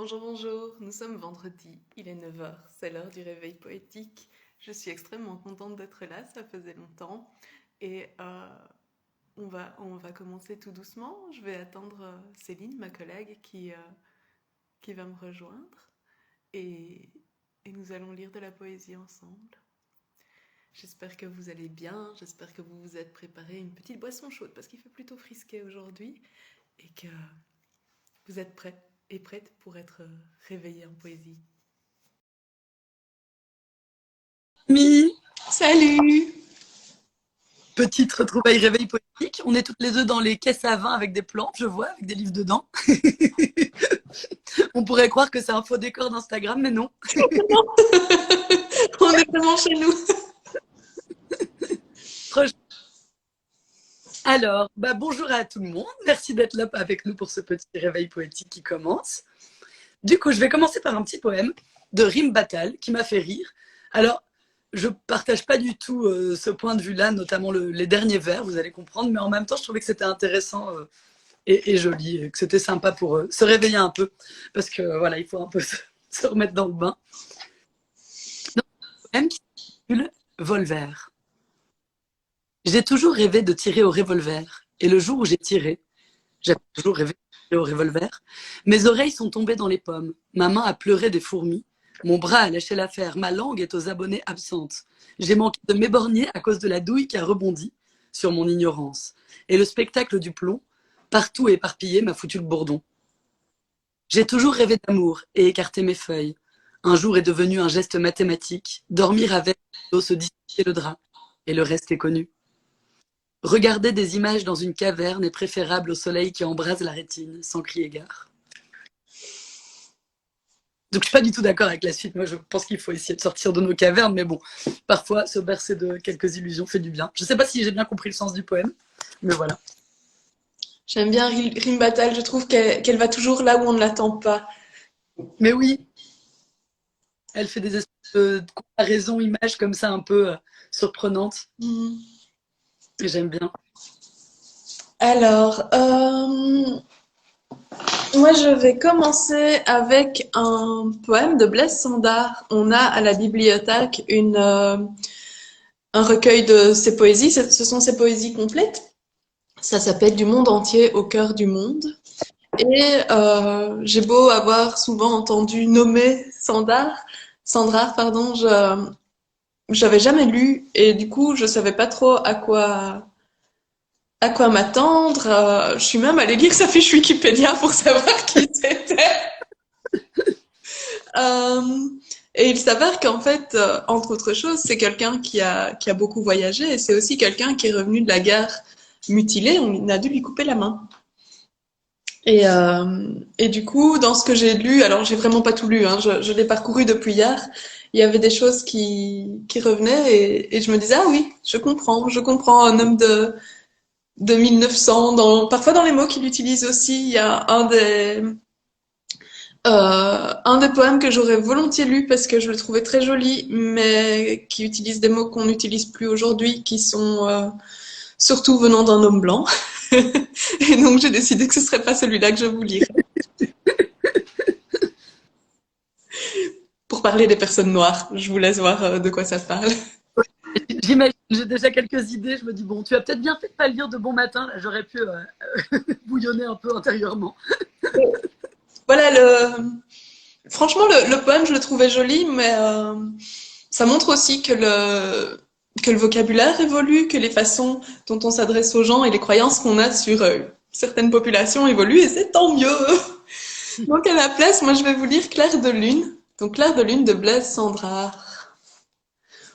Bonjour, bonjour, nous sommes vendredi, il est 9 heures, c'est l'heure du réveil poétique. Je suis extrêmement contente d'être là, ça faisait longtemps. Et on va commencer tout doucement. Je vais attendre Céline, ma collègue, qui va me rejoindre. Et, et nous allons lire de la poésie ensemble. J'espère que vous allez bien, j'espère que vous vous êtes préparé une petite boisson chaude parce qu'il fait plutôt frisquet aujourd'hui et que vous êtes prêts et prête pour être réveillée en poésie. Amis, Salut! petite retrouvaille réveil politique. On est toutes les deux dans les caisses à vin avec des plantes, je vois, avec des livres dedans. On pourrait croire que c'est un faux décor d'Instagram, mais non. On est vraiment chez nous. Alors, bonjour à tout le monde. Merci d'être là avec nous pour ce petit réveil poétique qui commence. Du coup, je vais commencer par un petit poème de Rime Battal qui m'a fait rire. Alors, je partage pas du tout ce point de vue-là, notamment les derniers vers, vous allez comprendre, mais en même temps, je trouvais que c'était intéressant et joli, et que c'était sympa pour se réveiller un peu, parce que voilà, il faut un peu se remettre dans le bain. Donc, un poème qui s'intitule Volver. J'ai toujours rêvé de tirer au revolver, et le jour où j'ai tiré, j'avais toujours rêvé de tirer au revolver, mes oreilles sont tombées dans les pommes, ma main a pleuré des fourmis, mon bras a lâché l'affaire, ma langue est aux abonnés absentes. J'ai manqué de m'éborgner à cause de la douille qui a rebondi sur mon ignorance. Et le spectacle du plomb, partout éparpillé, m'a foutu le bourdon. J'ai toujours rêvé d'amour et écarté mes feuilles. Un jour est devenu un geste mathématique. Dormir avec, se dissiper le drap. Et le reste est connu. Regarder des images dans une caverne est préférable au soleil qui embrase la rétine, sans crier gare. Donc je suis pas du tout d'accord avec la suite. Moi, je pense qu'il faut essayer de sortir de nos cavernes, mais bon, parfois se bercer de quelques illusions fait du bien. Je sais pas si j'ai bien compris le sens du poème, mais voilà. J'aime bien Rim Battal, je trouve qu'elle va toujours là où on ne l'attend pas. Mais oui, elle fait des espèces de comparaisons images comme ça un peu surprenantes. Mm. Et j'aime bien. Alors, moi je vais commencer avec un poème de Blaise Sandard. On a à la bibliothèque un recueil de ses poésies, ce sont ses poésies complètes. Ça s'appelle Du monde entier au cœur du monde. Et j'ai beau avoir souvent entendu nommer Sandrard, pardon, j'avais jamais lu et du coup je savais pas trop à quoi m'attendre. Je suis même allée lire sa fiche Wikipédia pour savoir qui c'était. Euh, et il s'avère qu'en fait, entre autres choses, c'est quelqu'un qui a beaucoup voyagé et c'est aussi quelqu'un qui est revenu de la guerre mutilé. On a dû lui couper la main. Et du coup, dans ce que j'ai lu, alors j'ai vraiment pas tout lu, hein, je l'ai parcouru depuis hier, il y avait des choses qui revenaient et je me disais, ah oui, je comprends un homme de 1900, parfois dans les mots qu'il utilise aussi, il y a un des poèmes que j'aurais volontiers lu parce que je le trouvais très joli, mais qui utilise des mots qu'on n'utilise plus aujourd'hui, qui sont surtout venant d'un homme blanc. Et donc j'ai décidé que ce serait pas celui-là que je vous lirais. Pour parler des personnes noires. Je vous laisse voir de quoi ça parle. J'imagine, j'ai déjà quelques idées. Je me dis, bon, tu as peut-être bien fait de pas le lire de bon matin. Là, j'aurais pu bouillonner un peu intérieurement. Voilà, franchement, le poème, je le trouvais joli, mais ça montre aussi que le vocabulaire évolue, que les façons dont on s'adresse aux gens et les croyances qu'on a sur certaines populations évoluent, et c'est tant mieux. Donc à la place, moi je vais vous lire Clair de lune. Donc Clair de lune de Blaise Sandrard.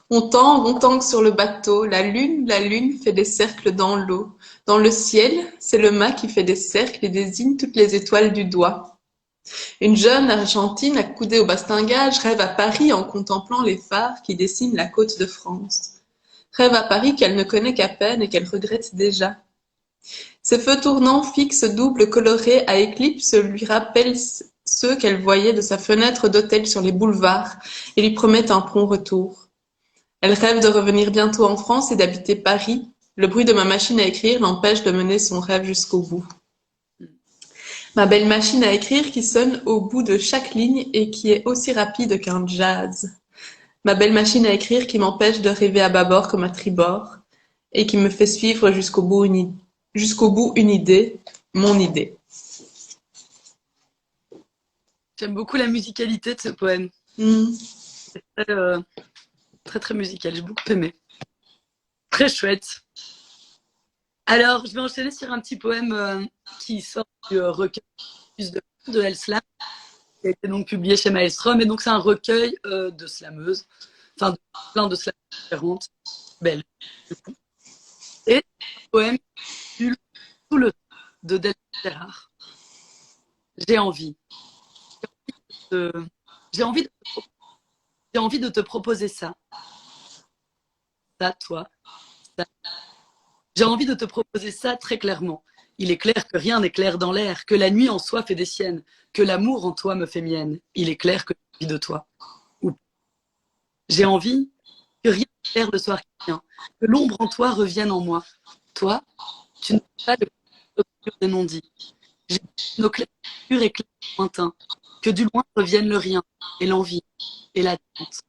On tangue sur le bateau, la lune fait des cercles dans l'eau. Dans le ciel, c'est le mât qui fait des cercles et désigne toutes les étoiles du doigt. Une jeune Argentine accoudée au bastingage rêve à Paris en contemplant les phares qui dessinent la côte de France. Rêve à Paris qu'elle ne connaît qu'à peine et qu'elle regrette déjà. Ses feux tournants fixes doubles colorés à éclipses lui rappellent ceux qu'elle voyait de sa fenêtre d'hôtel sur les boulevards et lui promettent un prompt retour. Elle rêve de revenir bientôt en France et d'habiter Paris. Le bruit de ma machine à écrire l'empêche de mener son rêve jusqu'au bout. Ma belle machine à écrire qui sonne au bout de chaque ligne et qui est aussi rapide qu'un jazz. Ma belle machine à écrire qui m'empêche de rêver à bâbord comme à tribord et qui me fait suivre jusqu'au bout une idée, mon idée. J'aime beaucoup la musicalité de ce poème. Hmm. Très, très, très musical. J'ai beaucoup aimé. Très chouette. Alors, je vais enchaîner sur un petit poème qui sort du recueil de Elslam, qui a été donc publié chez Maelstrom. Et donc, c'est un recueil de slameuses, enfin, de plein de slameuses différentes, belles, du coup. Et un poème qui tout le temps de Delphine Gérard. J'ai envie. De... J'ai envie de... J'ai envie de te proposer ça. Ça, toi. Ça. J'ai envie de te proposer ça très clairement. Il est clair que rien n'est clair dans l'air, que la nuit en soi fait des siennes, que l'amour en toi me fait mienne. Il est clair que j'ai envie de toi. J'ai envie que rien ne clair le soir qui vient, que l'ombre en toi revienne en moi. Toi, tu n'as pas le obscur des non-dits. J'ai nos clairs purs et clairs lointains, que du loin revienne le rien, et l'envie, et l'attente.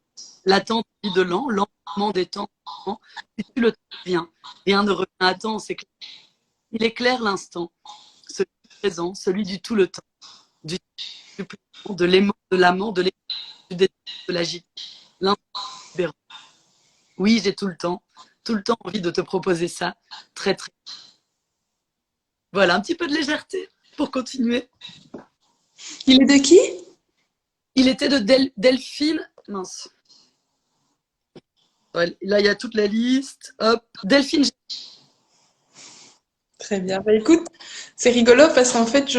L'attente de l'environnement des temps. Si tu le temps rien ne revient à temps, c'est clair. Il est clair l'instant, celui du présent, celui du tout le temps, du plus grand, de l'aimant, de l'amant, de l'écoute, du désir, de l'agite. L'instant libérant. Oui, j'ai tout le temps envie de te proposer ça, très très. Voilà, un petit peu de légèreté pour continuer. Il est de qui? Il était de Delphine, mince. Ouais, là, il y a toute la liste. Hop, Delphine. Très bien. Bah, écoute, c'est rigolo parce qu'en fait,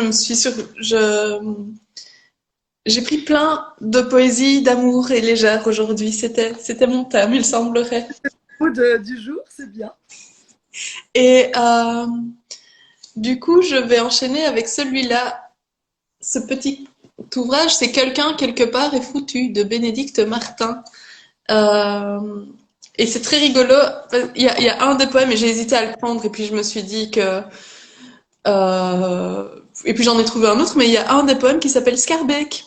j'ai pris plein de poésie, d'amour et légère aujourd'hui. C'était mon thème, il semblerait. Du jour, c'est bien. Et du coup, je vais enchaîner avec celui-là. Ce petit ouvrage, c'est Quelqu'un quelque part est foutu de Bénédicte Martin. Euh, et c'est très rigolo. Il y a un des poèmes et j'ai hésité à le prendre et puis je me suis dit que et puis j'en ai trouvé un autre, mais il y a un des poèmes qui s'appelle Scarbeck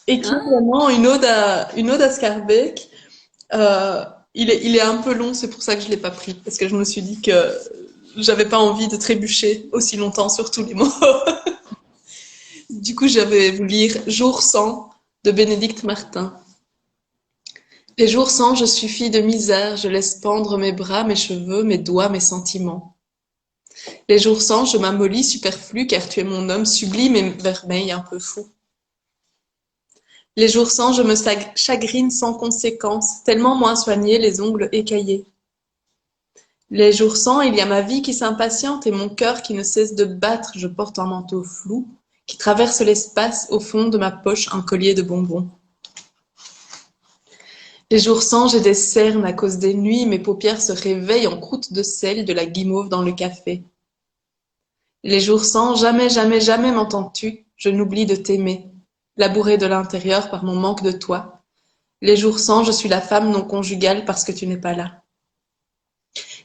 et qui est Hein. vraiment une ode à Scarbeck. Euh, il est un peu long, c'est pour ça que je l'ai pas pris parce que je me suis dit que j'avais pas envie de trébucher aussi longtemps sur tous les mots. Du coup, j'avais voulu lire Jour sans de Bénédicte Martin. Les jours sans, je suis fille de misère, je laisse pendre mes bras, mes cheveux, mes doigts, mes sentiments. Les jours sans, je m'amollis superflu, car tu es mon homme sublime et vermeil un peu fou. Les jours sans, je me chagrine sans conséquence, tellement moins soignés, les ongles écaillés. Les jours sans, il y a ma vie qui s'impatiente et mon cœur qui ne cesse de battre, je porte un manteau flou, qui traverse l'espace, au fond de ma poche un collier de bonbons. Les jours sans, j'ai des cernes à cause des nuits, mes paupières se réveillent en croûte de sel, de la guimauve dans le café. Les jours sans, jamais, jamais, jamais m'entends-tu, je n'oublie de t'aimer, labourée de l'intérieur par mon manque de toi. Les jours sans, je suis la femme non conjugale parce que tu n'es pas là.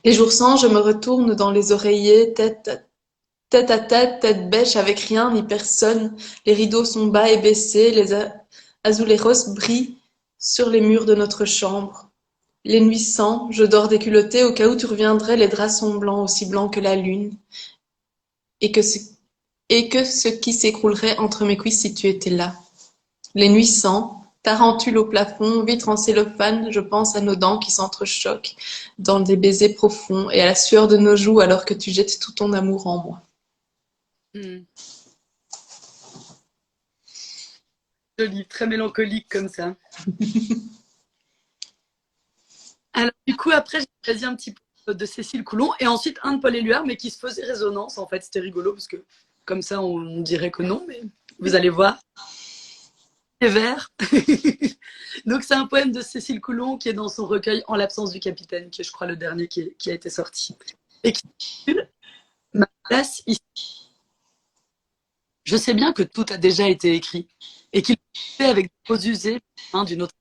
Les jours sans, je me retourne dans les oreillers, tête à tête bêche avec rien ni personne. Les rideaux sont bas et baissés, les azuleros brillent sur les murs de notre chambre. Les nuits sans, je dors déculottée au cas où tu reviendrais, les draps sont blancs, aussi blancs que la lune, et que ce qui s'écroulerait entre mes cuisses si tu étais là. Les nuits sans, tarentule au plafond, vitre en cellophane, je pense à nos dents qui s'entrechoquent dans des baisers profonds et à la sueur de nos joues alors que tu jettes tout ton amour en moi. Joli, très mélancolique comme ça. Alors, du coup, après, j'ai choisi un petit peu de Cécile Coulon et ensuite un de Paul Éluard, mais qui se faisait résonance. En fait, c'était rigolo parce que comme ça, on dirait que non, mais vous allez voir. Les vers. Donc, c'est un poème de Cécile Coulon qui est dans son recueil En l'absence du capitaine, qui est, je crois, le dernier qui a été sorti. Et qui s'intitule Ma place ici. Je sais bien que tout a déjà été écrit et qu'il est fait avec des mots usés d'une autre.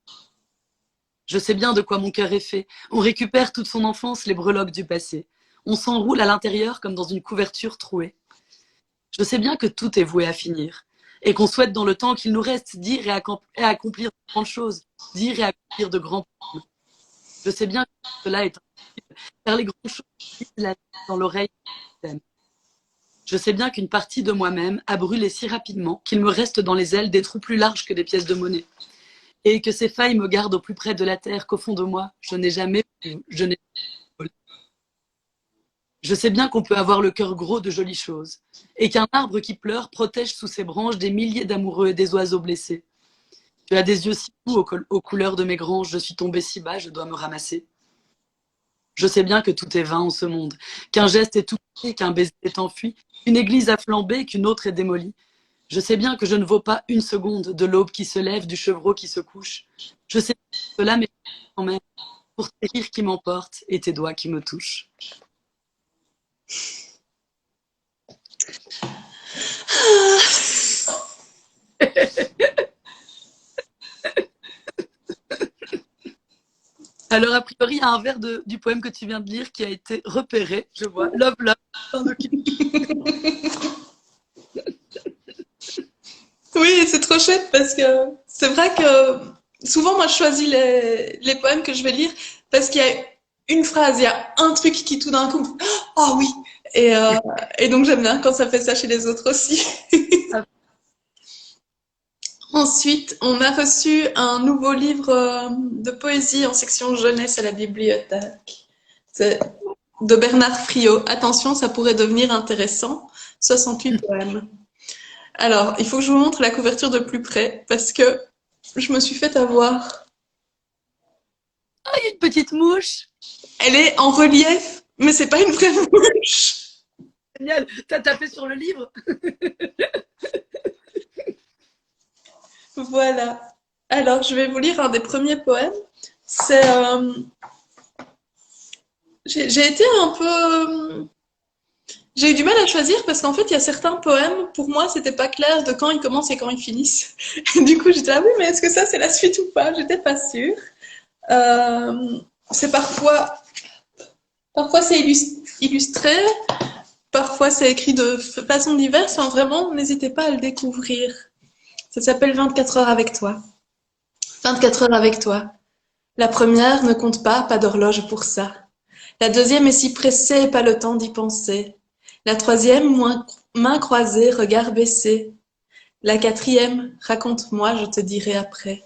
Je sais bien de quoi mon cœur est fait. On récupère toute son enfance les breloques du passé. On s'enroule à l'intérieur comme dans une couverture trouée. Je sais bien que tout est voué à finir et qu'on souhaite dans le temps qu'il nous reste dire et accomplir de grandes choses, dire et accomplir de grands poèmes. Je sais bien que cela est impossible, car les grandes choses disent la vie dans l'oreille. Je sais bien qu'une partie de moi-même a brûlé si rapidement qu'il me reste dans les ailes des trous plus larges que des pièces de monnaie. Et que ces failles me gardent au plus près de la terre qu'au fond de moi, je n'ai jamais je n'ai Je sais bien qu'on peut avoir le cœur gros de jolies choses, et qu'un arbre qui pleure protège sous ses branches des milliers d'amoureux et des oiseaux blessés. Tu as des yeux si doux aux couleurs de mes granges, je suis tombée si bas, je dois me ramasser. Je sais bien que tout est vain en ce monde, qu'un geste est oublié, qu'un baiser est enfui, qu'une église a flambé, qu'une autre est démolie. Je sais bien que je ne vaux pas une seconde de l'aube qui se lève, du chevreau qui se couche. Je sais bien que cela m'est quand même pour tes rires qui m'emportent et tes doigts qui me touchent. Alors, a priori, il y a un vers du poème que tu viens de lire qui a été repéré, je vois. Love, love. Oui, c'est trop chouette parce que c'est vrai que souvent, moi, je choisis les poèmes que je vais lire parce qu'il y a une phrase, il y a un truc qui tout d'un coup, oh oui! Et, euh, et donc, j'aime bien quand ça fait ça chez les autres aussi. Ensuite, on a reçu un nouveau livre de poésie en section jeunesse à la bibliothèque. C'est de Bernard Friot. Attention, ça pourrait devenir intéressant. 68 poèmes. Alors, il faut que je vous montre la couverture de plus près parce que je me suis fait avoir. Ah, il y a une petite mouche. Elle est en relief, mais c'est pas une vraie mouche. Génial. T'as tapé sur le livre. Voilà. Alors, je vais vous lire un des premiers poèmes. C'est. J'ai été un peu. J'ai eu du mal à choisir parce qu'en fait, il y a certains poèmes, pour moi, c'était pas clair de quand ils commencent et quand ils finissent. Et du coup, j'étais là, oui, mais est-ce que ça, c'est la suite ou pas? J'étais pas sûre. Euh, c'est parfois c'est illustré, parfois c'est écrit de façon diverse. Enfin, vraiment, n'hésitez pas à le découvrir. Ça s'appelle 24 heures avec toi. 24 heures avec toi. La première ne compte pas, pas d'horloge pour ça. La deuxième est si pressée, pas le temps d'y penser. La troisième, main croisée, regard baissé. La quatrième, raconte-moi, je te dirai après.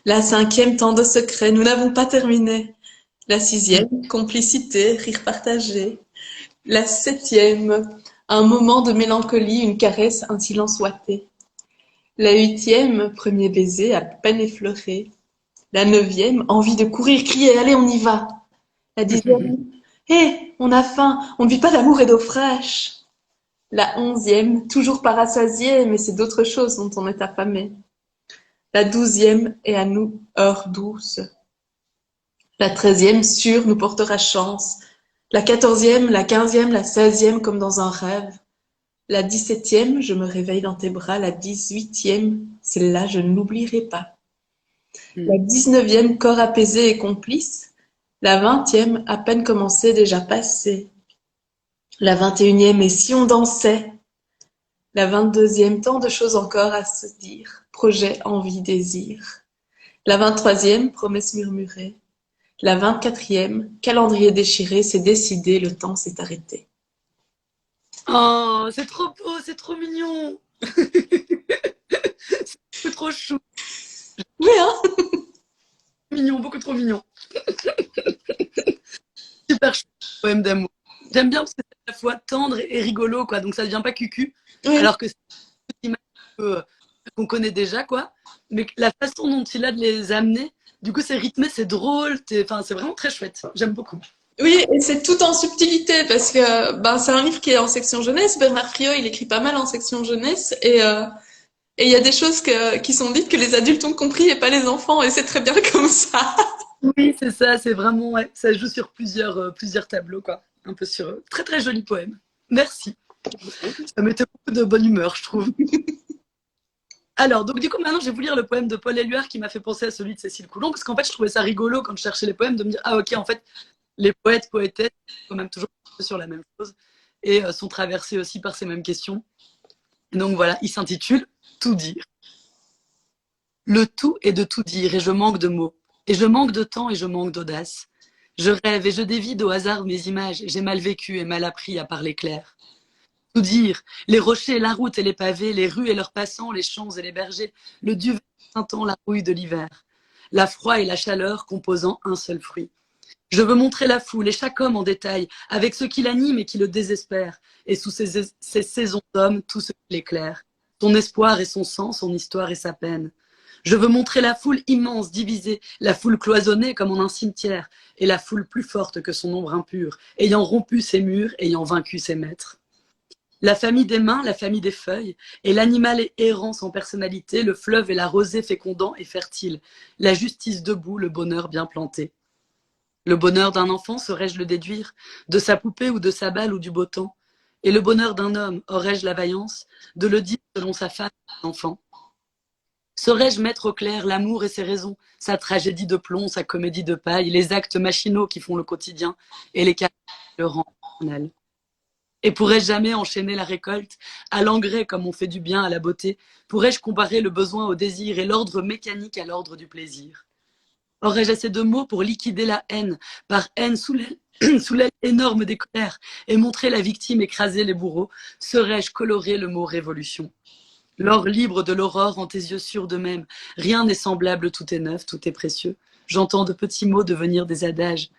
La cinquième, tant de secrets, nous n'avons pas terminé. La sixième, complicité, rire partagé. La septième, un moment de mélancolie, une caresse, un silence ouaté. La huitième, premier baiser, à peine effleuré. La neuvième, envie de courir, crier, allez, on y va. La dixième, hé, on a faim, on ne vit pas d'amour et d'eau fraîche. La onzième, toujours pas rassasié, mais c'est d'autres choses dont on est affamé. La douzième est à nous, heure douce. La treizième, sûre, nous portera chance. La quatorzième, la quinzième, la seizième, comme dans un rêve. La dix-septième, je me réveille dans tes bras. La dix-huitième, celle-là, je n'oublierai pas. La dix-neuvième, corps apaisé et complice. La vingtième, à peine commencée, déjà passée. La 21e, et si on dansait? La 22e, tant de choses encore à se dire. Projet, envie, désir. La 23e, promesse murmurée. La 24e, calendrier déchiré, c'est décidé, le temps s'est arrêté. Oh, c'est trop beau, c'est trop mignon. C'est trop chou. Oui, hein? Mignon, beaucoup trop mignon. Super chou, poème d'amour. J'aime bien parce que c'est à la fois tendre et rigolo, quoi. Donc ça devient pas cucu. Oui. Alors que c'est une image qu'on connaît déjà, quoi. Mais la façon dont il a de les amener, du coup, c'est rythmé, c'est drôle. Enfin, c'est vraiment très chouette. J'aime beaucoup. Oui, et c'est tout en subtilité parce que ben, c'est un livre qui est en section jeunesse. Bernard Friot, il écrit pas mal en section jeunesse et il y a des choses qui sont dites que les adultes ont compris et pas les enfants et c'est très bien comme ça. Oui, c'est ça, c'est vraiment, ouais, ça joue sur plusieurs tableaux, quoi. Un peu sur très très joli poème. Merci. Ça mettait beaucoup de bonne humeur, je trouve. Alors, donc du coup, maintenant, je vais vous lire le poème de Paul Éluard qui m'a fait penser à celui de Cécile Coulon, parce qu'en fait, je trouvais ça rigolo quand je cherchais les poèmes de me dire, ah ok, en fait, les poètes, poétesses, sont quand même toujours sur la même chose. et sont traversés aussi par ces mêmes questions. Donc voilà, il s'intitule « Tout dire ». Le tout est de tout dire et je manque de mots. Et je manque de temps et je manque d'audace. Je rêve et je dévide au hasard mes images. J'ai mal vécu et mal appris à parler clair. Tout dire, les rochers, la route et les pavés, les rues et leurs passants, les champs et les bergers, le duvet du printemps, la rouille de l'hiver. La froid et la chaleur composant un seul fruit. Je veux montrer la foule et chaque homme en détail, avec ce qui l'anime et qui le désespère, et sous ces saisons d'hommes, tout ce qui l'éclaire. Son espoir et son sang, son histoire et sa peine. Je veux montrer la foule immense, divisée, la foule cloisonnée comme en un cimetière, et la foule plus forte que son ombre impure, ayant rompu ses murs, ayant vaincu ses maîtres. La famille des mains, la famille des feuilles, et l'animal errant sans personnalité, le fleuve et la rosée fécondant et fertile, la justice debout, le bonheur bien planté. Le bonheur d'un enfant, saurais-je le déduire, de sa poupée ou de sa balle ou du beau temps? Et le bonheur d'un homme, aurais-je la vaillance de le dire selon sa femme et son enfant? Saurais-je mettre au clair l'amour et ses raisons, sa tragédie de plomb, sa comédie de paille, les actes machinaux qui font le quotidien et les cas qui le rendent éternel? Et pourrais-je jamais enchaîner la récolte à l'engrais comme on fait du bien à la beauté? Pourrais-je comparer le besoin au désir et l'ordre mécanique à l'ordre du plaisir? Aurais-je assez de mots pour liquider la haine, par haine sous l'aile énorme des colères, et montrer la victime écraser les bourreaux? Serais-je colorer le mot révolution? L'or libre de l'aurore en tes yeux sûrs d'eux-mêmes, rien n'est semblable, tout est neuf, tout est précieux. J'entends de petits mots devenir des adages.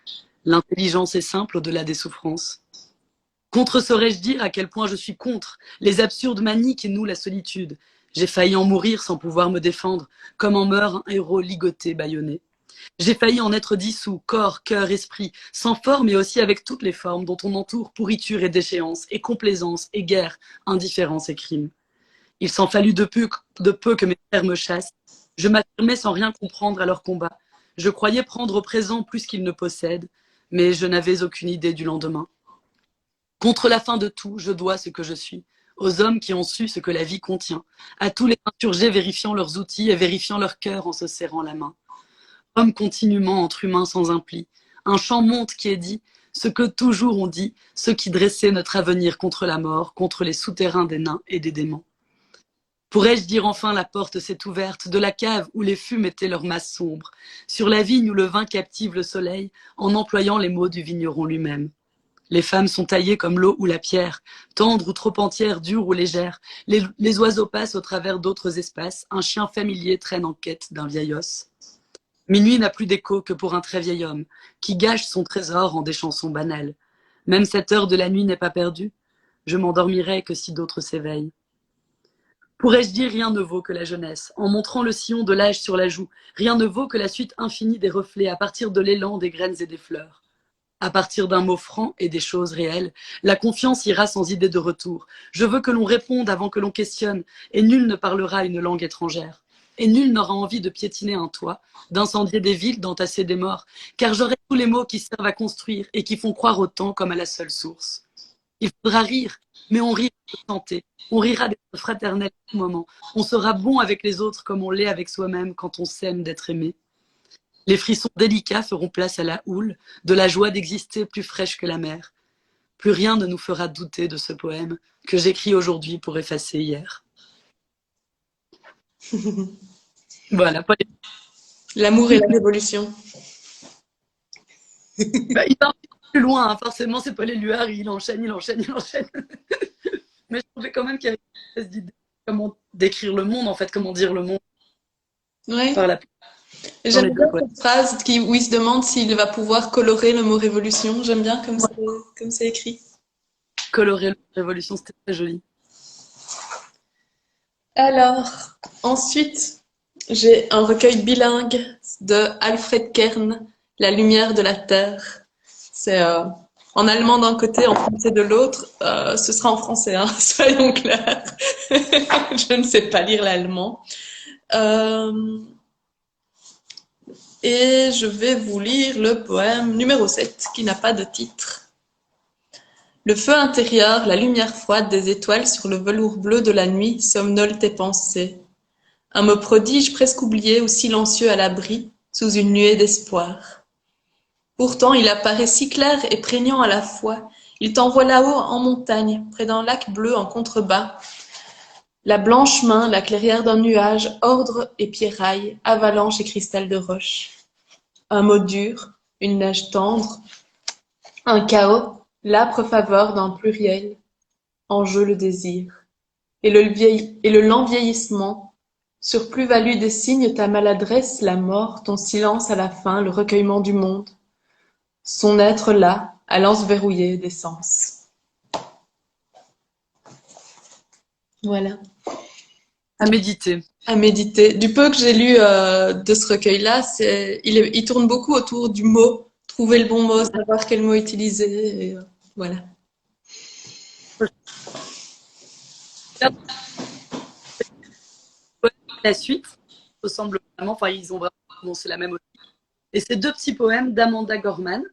L'intelligence est simple au-delà des souffrances. Contre saurais-je dire à quel point je suis contre les absurdes manies qui nouent la solitude? J'ai failli en mourir sans pouvoir me défendre, comme en meurt un héros ligoté, bâillonné. J'ai failli en être dissous, corps, cœur, esprit, sans forme et aussi avec toutes les formes dont on entoure pourriture et déchéance, et complaisance, et guerre, indifférence et crime. Il s'en fallut de peu que mes frères me chassent. Je m'affirmais sans rien comprendre à leur combat. Je croyais prendre au présent plus qu'ils ne possèdent, mais je n'avais aucune idée du lendemain. Contre la fin de tout, je dois ce que je suis, aux hommes qui ont su ce que la vie contient, à tous les insurgés vérifiant leurs outils et vérifiant leur cœur en se serrant la main. Homme continuellement entre humains sans impli, un chant monte qui est dit, ce que toujours on dit, ceux qui dressaient notre avenir contre la mort, contre les souterrains des nains et des démons. Pourrais-je dire enfin la porte s'est ouverte de la cave où les fumes étaient leur masse sombre, sur la vigne où le vin captive le soleil, en employant les mots du vigneron lui-même. Les femmes sont taillées comme l'eau ou la pierre, tendres ou trop entières, dures ou légères. Les oiseaux passent au travers d'autres espaces, un chien familier traîne en quête d'un vieil os. Minuit n'a plus d'écho que pour un très vieil homme, qui gâche son trésor en des chansons banales. Même cette heure de la nuit n'est pas perdue, je m'endormirai que si d'autres s'éveillent. Pourrais-je dire rien ne vaut que la jeunesse, en montrant le sillon de l'âge sur la joue, rien ne vaut que la suite infinie des reflets à partir de l'élan des graines et des fleurs. À partir d'un mot franc et des choses réelles, la confiance ira sans idée de retour. Je veux que l'on réponde avant que l'on questionne, et nul ne parlera une langue étrangère. Et nul n'aura envie de piétiner un toit, d'incendier des villes, d'entasser des morts, car j'aurai tous les mots qui servent à construire et qui font croire au temps comme à la seule source. Il faudra rire, mais on rira de santé, on rira d'être fraternel à tout moment, on sera bon avec les autres comme on l'est avec soi-même quand on s'aime d'être aimé. Les frissons délicats feront place à la houle, de la joie d'exister plus fraîche que la mer. Plus rien ne nous fera douter de ce poème que j'écris aujourd'hui pour effacer hier. Voilà. L'amour et la révolution. Bah, il va plus loin, hein. Forcément, c'est Paul Éluard, il enchaîne, il enchaîne, il enchaîne. Mais je trouvais quand même qu'il y avait une espèce d'idée de comment décrire le monde, en fait, comment dire le monde Ouais. par la dans les J'aime deux bien poèmes. cette phrase où il se demande s'il va pouvoir colorer le mot révolution. J'aime bien comme c'est écrit. Colorer la révolution, c'était très joli. Alors, ensuite, j'ai un recueil bilingue de Alfred Kern, La lumière de la terre. C'est en allemand d'un côté, en français de l'autre. Ce sera en français, hein, soyons clairs. Je ne sais pas lire l'allemand. Euh, et je vais vous lire le poème numéro 7, qui n'a pas de titre. Le feu intérieur, la lumière froide des étoiles sur le velours bleu de la nuit somnolent tes pensées. Un mot prodige presque oublié ou silencieux à l'abri, sous une nuée d'espoir. Pourtant il apparaît si clair et prégnant à la fois Il t'envoie là-haut en montagne, près d'un lac bleu en contrebas. La blanche main, la clairière d'un nuage, ordre et pierraille, avalanche et cristal de roche. Un mot dur, une neige tendre, un chaos, l'âpre faveur d'un pluriel, en jeu le désir. Et le lent vieillissement, sur plus-value des signes, ta maladresse, la mort, ton silence à la fin, le recueillement du monde. Son être là, à l'anse verrouillée des sens. Voilà. À méditer. À méditer. Du peu que j'ai lu de ce recueil-là, il tourne beaucoup autour du mot, trouver le bon mot, savoir quel mot utiliser. Et, voilà. La suite ressemble vraiment, enfin ils ont vraiment commencé la même aussi. Et c'est deux petits poèmes d'Amanda Gorman,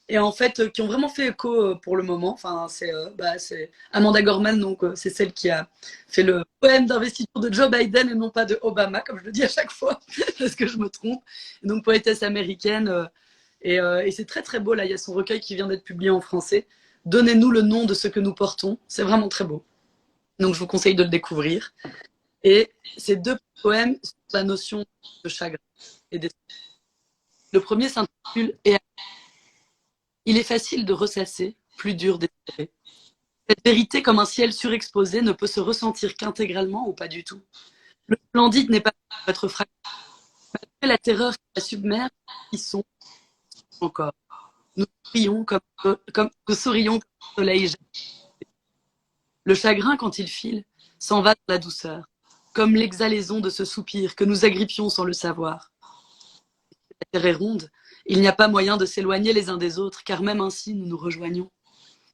et en fait qui ont vraiment fait écho pour le moment. Enfin c'est Amanda Gorman, donc c'est celle qui a fait le poème d'investiture de Joe Biden et non pas de Obama, comme je le dis à chaque fois parce que je me trompe. Et donc poétesse américaine, et c'est très très beau. Là il y a son recueil qui vient d'être publié en français. Donnez-nous le nom de ce que nous portons. C'est vraiment très beau. Donc je vous conseille de le découvrir. Et ces deux poèmes sur la notion de chagrin et d'espoir. Le premier s'intitule Et il est facile de ressasser, plus dur d'espérer. Cette vérité, comme un ciel surexposé, ne peut se ressentir qu'intégralement ou pas du tout. Le splendide n'est pas votre fracture. Malgré la terreur qui la submerge, ils sont encore. Nous sourions nous sourions comme le soleil. Le chagrin, quand il file, s'en va dans la douceur, comme l'exhalaison de ce soupir que nous agrippions sans le savoir. La terre est ronde, il n'y a pas moyen de s'éloigner les uns des autres, car même ainsi nous nous rejoignons.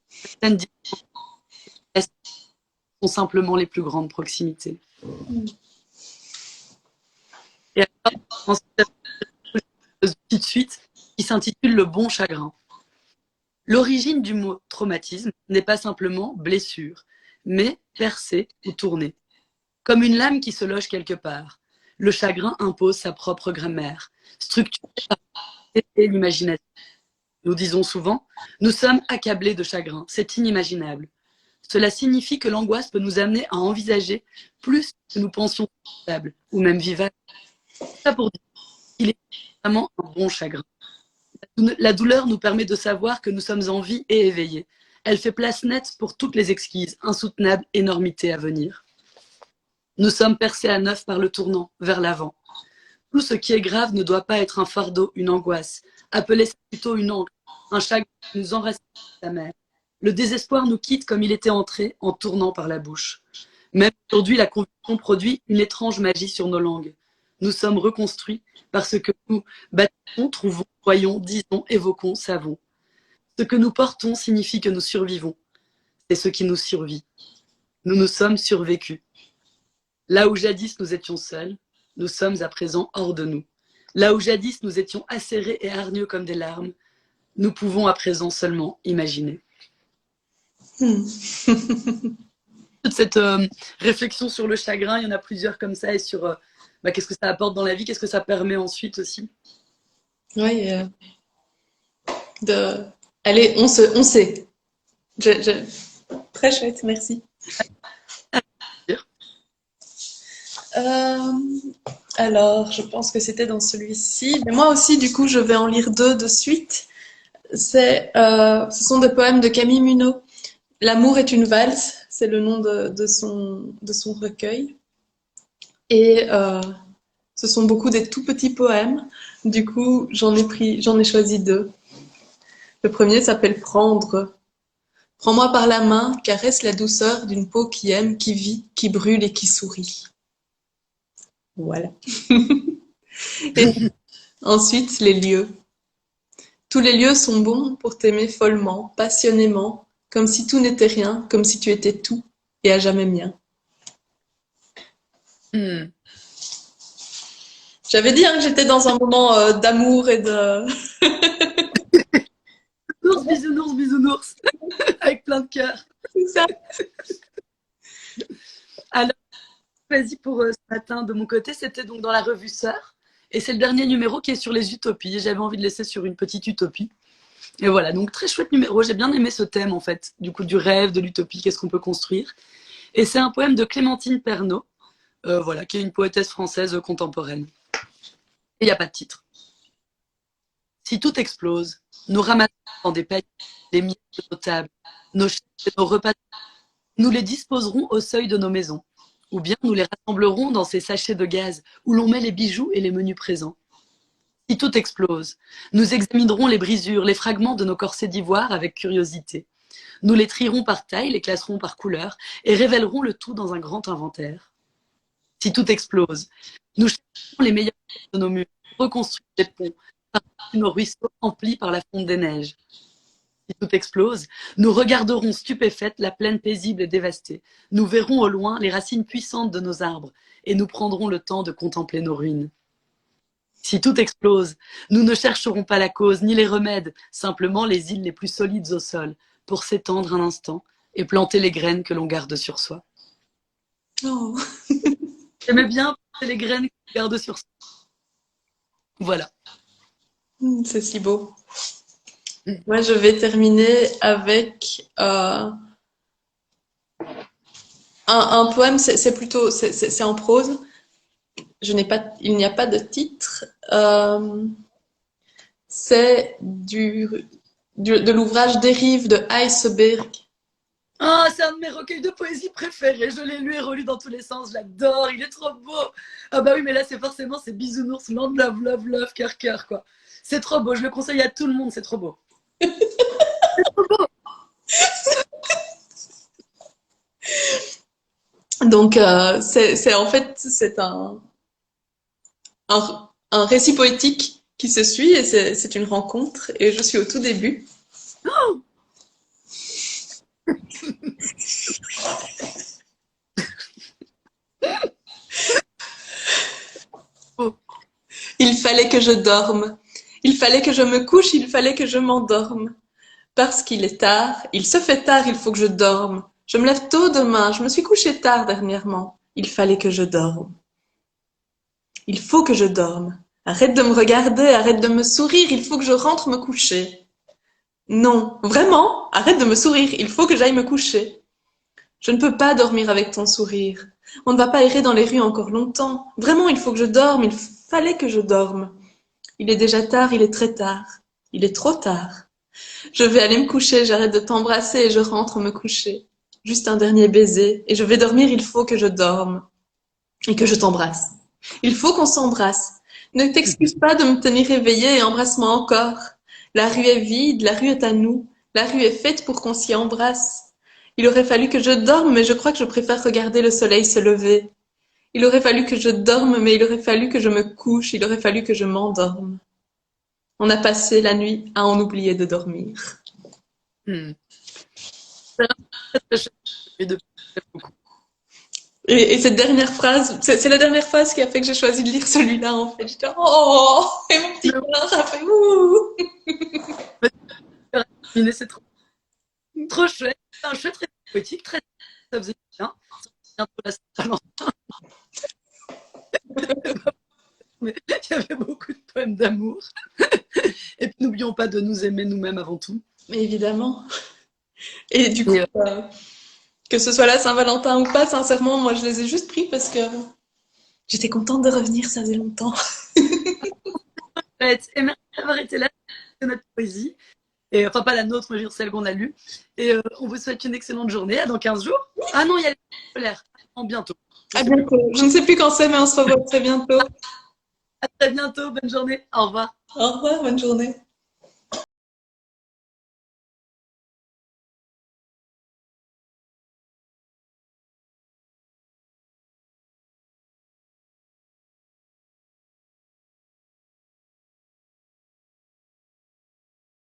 Certaines distances sont simplement les plus grandes proximités. Et alors, ensuite, tout de suite, qui s'intitule Le bon chagrin. L'origine du mot traumatisme n'est pas simplement blessure, mais percée ou tournée. Comme une lame qui se loge quelque part, le chagrin impose sa propre grammaire, structurée par l'imagination. Nous disons souvent, nous sommes accablés de chagrin, c'est inimaginable. Cela signifie que l'angoisse peut nous amener à envisager plus que nous pensions stable ou même vivable. Ça pour dire qu'il est vraiment un bon chagrin. La douleur nous permet de savoir que nous sommes en vie et éveillés. Elle fait place nette pour toutes les exquises, insoutenables énormités à venir. Nous sommes percés à neuf par le tournant, vers l'avant. Tout ce qui est grave ne doit pas être un fardeau, une angoisse. Appelez ça plutôt une encre, un chagrin qui nous enracine sa mère. Le désespoir nous quitte comme il était entré, en tournant par la bouche. Même aujourd'hui, la conviction produit une étrange magie sur nos langues. Nous sommes reconstruits parce que nous bâtissons, trouvons, croyons, disons, évoquons, savons. Ce que nous portons signifie que nous survivons. C'est ce qui nous survit. Nous nous sommes survécus. Là où jadis nous étions seuls, nous sommes à présent hors de nous. Là où jadis nous étions acérés et hargneux comme des larmes, nous pouvons à présent seulement imaginer. Toute cette réflexion sur le chagrin, il y en a plusieurs comme ça, et sur qu'est-ce que ça apporte dans la vie, qu'est-ce que ça permet ensuite aussi. Oui, allez, on sait. Très chouette, merci. Alors, je pense que c'était dans celui-ci. Mais moi aussi, du coup, je vais en lire deux de suite. Ce sont des poèmes de Camille Munot. L'amour est une valse, c'est le nom de son recueil. Et ce sont beaucoup des tout petits poèmes. Du coup, j'en ai choisi deux. Le premier s'appelle Prendre. Prends-moi par la main, caresse la douceur d'une peau qui aime, qui vit, qui brûle et qui sourit. Voilà. Et ensuite, les lieux. Tous les lieux sont bons pour t'aimer follement, passionnément, comme si tout n'était rien, comme si tu étais tout et à jamais mien. J'avais dit que j'étais dans un moment d'amour et de... Bisounours, bisounours, avec plein de cœur. C'est ça. Alors, vas-y pour ce matin de mon côté, c'était donc dans la revue Sœur. Et c'est le dernier numéro qui est sur les utopies. J'avais envie de laisser sur une petite utopie. Et voilà, donc très chouette numéro. J'ai bien aimé ce thème, en fait, du coup, du rêve, de l'utopie, qu'est-ce qu'on peut construire. Et c'est un poème de Clémentine Pernot, voilà, qui est une poétesse française contemporaine. Et il n'y a pas de titre. Si tout explose, nous ramassons dans des paniers les miettes de nos tables, nos chaises et nos repas. Nous les disposerons au seuil de nos maisons. Ou bien nous les rassemblerons dans ces sachets de gaz où l'on met les bijoux et les menus présents. Si tout explose, nous examinerons les brisures, les fragments de nos corsets d'ivoire avec curiosité. Nous les trierons par taille, les classerons par couleur et révélerons le tout dans un grand inventaire. Si tout explose, nous chercherons les meilleurs de nos murs, reconstruire les ponts, par-dessus nos ruisseaux emplis par la fonte des neiges. Si tout explose, nous regarderons stupéfaites la plaine paisible et dévastée. Nous verrons au loin les racines puissantes de nos arbres et nous prendrons le temps de contempler nos ruines. Si tout explose, nous ne chercherons pas la cause ni les remèdes, simplement les îles les plus solides au sol, pour s'étendre un instant et planter les graines que l'on garde sur soi. Oh. J'aimais bien planter les graines que l'on garde sur soi. Voilà. C'est si beau. Moi, je vais terminer avec un poème. C'est plutôt, c'est en prose. Il n'y a pas de titre. C'est de l'ouvrage Dérive de Iceberg. Ah, c'est un de mes recueils de poésie préférés. Je l'ai lu et relu dans tous les sens. Je l'adore. Il est trop beau. Ah bah oui, mais là, c'est forcément c'est bisounours, land, love, love, love, cœur, cœur, quoi. C'est trop beau. Je le conseille à tout le monde. C'est trop beau. C'est trop beau. Donc, c'est en fait, c'est un récit poétique qui se suit et c'est une rencontre et je suis au tout début. Oh. Oh. Il fallait que je dorme. Il fallait que je me couche, il fallait que je m'endorme. Parce qu'il est tard, il se fait tard, il faut que je dorme. Je me lève tôt demain, je me suis couchée tard dernièrement. Il fallait que je dorme. Il faut que je dorme. Arrête de me regarder, arrête de me sourire, il faut que je rentre me coucher. Non, vraiment, arrête de me sourire, il faut que j'aille me coucher. Je ne peux pas dormir avec ton sourire. On ne va pas errer dans les rues encore longtemps. Vraiment, il faut que je dorme, il fallait que je dorme. Il est déjà tard, il est très tard. Il est trop tard. Je vais aller me coucher, j'arrête de t'embrasser et je rentre me coucher. Juste un dernier baiser et je vais dormir, il faut que je dorme. Et que je t'embrasse. Il faut qu'on s'embrasse. Ne t'excuse pas de me tenir éveillée et embrasse-moi encore. La rue est vide, la rue est à nous. La rue est faite pour qu'on s'y embrasse. Il aurait fallu que je dorme, mais je crois que je préfère regarder le soleil se lever. Il aurait fallu que je dorme, mais il aurait fallu que je me couche, il aurait fallu que je m'endorme. On a passé la nuit à en oublier de dormir. Et cette dernière phrase, c'est la dernière phrase qui a fait que j'ai choisi de lire celui-là, en fait. J'étais, oh, et mon petit cœur, ça fait ouh. C'est trop chouette. C'est un chouette récit poétique, très ça faisait bien. Bientôt la Saint-Valentin. Mais il y avait beaucoup de poèmes d'amour. Et puis n'oublions pas de nous aimer nous-mêmes avant tout. Mais évidemment. Et du coup, que ce soit la Saint-Valentin ou pas, sincèrement, moi je les ai juste pris parce que j'étais contente de revenir, ça faisait longtemps. Et merci d'avoir été là de notre poésie. Et, enfin, pas la nôtre, mais celle qu'on a lue. Et on vous souhaite une excellente journée. À dans 15 jours. Ah non, il y a les scolaires. À bientôt. À bientôt. Je ne sais plus quand c'est, mais on se revoit très bientôt. À très bientôt. Bonne journée. Au revoir. Au revoir, bonne journée.